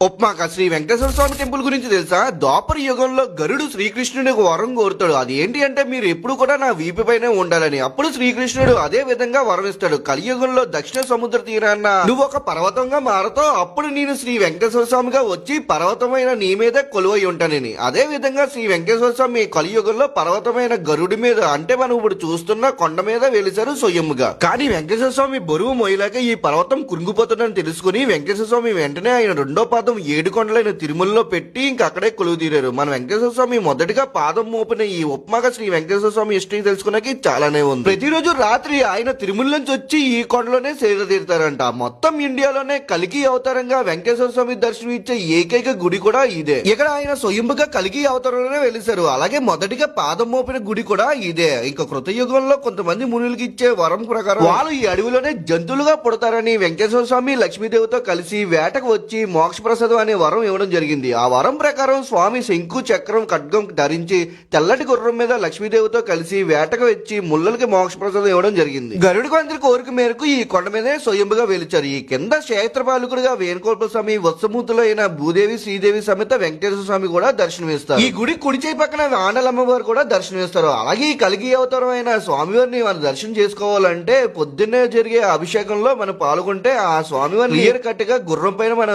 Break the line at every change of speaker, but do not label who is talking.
ఉప్మాక శ్రీ వెంకటేశ్వర స్వామి temple గురించి తెలుసా? ద్వాపర యుగంలో గరుడు శ్రీకృష్ణుడికి ఒక వరం కోరుతాడు. అది ఏంటి అంటే మీరు ఎప్పుడు కూడా నా వీపు పైనే ఉండాలని. అప్పుడు శ్రీకృష్ణుడు అదే విధంగా వరం ఇస్తాడు. కలియుగంలో దక్షిణ సముద్ర తీరాన్న నువ్వు ఒక పర్వతంగా మారతావు, అప్పుడు నేను శ్రీ వెంకటేశ్వర స్వామిగా వచ్చి పర్వతమైన నీ మీదే కొలువై ఉంటానని. అదే విధంగా శ్రీ వెంకటేశ్వర స్వామి కలియుగంలో పర్వతమైన గరుడి మీద, అంటే మనం ఇప్పుడు చూస్తున్న కొండ మీద వెలిసారు స్వయంగా. కానీ వెంకటేశ్వర స్వామి బరువు మోయలేక ఈ పర్వతం కురుంగిపోతుందని తెలుసుకుని వెంకటేశ్వర స్వామి వెంటనే ఆయన రెండో పాదం 7 కొండలైన తిరుమలలో పెట్టి ఇంక అక్కడే కొలువు తీరారు. మన వెంకటేశ్వర స్వామి మొదటిగా పాదం మోపిన ఈ ఉప్మాగా శ్రీ వెంకటేశ్వర స్వామి హిస్టరీ తెలుసుకున్నకి చాలానే ఉంది. ప్రతిరోజు రాత్రి ఆయన తిరుమల నుంచి వచ్చి ఈ కొండలోనే సేద తీరుతారంట. మొత్తం ఇండియాలోనే కలికి అవతారంగా వెంకటేశ్వర స్వామి దర్శనం ఇచ్చే ఏకైక గుడి కూడా ఇదే. ఇక్కడ ఆయన స్వయంగా కలికి అవతారంలోనే వెలిసారు. అలాగే మొదటిగా పాదం మోపిన గుడి కూడా ఇదే. ఇంకా కృతయుగంలో కొంతమంది మునులకి ఇచ్చే వరం ప్రకారం వాళ్ళు ఈ అడవిలోనే జంతువులుగా పుడతారని వెంకటేశ్వర స్వామి లక్ష్మీదేవితో కలిసి వేటకు వచ్చి మోక్ష ప్రసాదం అనే వరం ఇవ్వడం జరిగింది. ఆ వరం ప్రకారం స్వామి శంకు చక్రం ఖడ్గం ధరించి తెల్లటి గుర్రం మీద లక్ష్మీదేవితో కలిసి వేటకు వచ్చి ముళ్ళకి మోక్ష ప్రసాదం ఇవ్వడం జరిగింది. గరుడికి అందరి కోరిక మేరకు ఈ కొండ మీదే స్వయంగా వెలిచారు. ఈ కింద క్షేత్రపాలకుడిగా వేణుగోపాల స్వామి, వత్సమూర్తులు అయిన భూదేవి, శ్రీదేవి సమేత వెంకటేశ్వర స్వామి కూడా దర్శనమిస్తారు. ఈ గుడి కుడి చేయి పక్కన ఆండలమ్మవారు కూడా దర్శనమిస్తారు. అలాగే ఈ కలిగి అవతారం అయిన స్వామివారిని మనం దర్శనం చేసుకోవాలంటే పొద్దున్నే జరిగే అభిషేకంలో మనం పాల్గొంటే ఆ స్వామివారిని క్లియర్ కట్ గా గుర్రం పైన మనం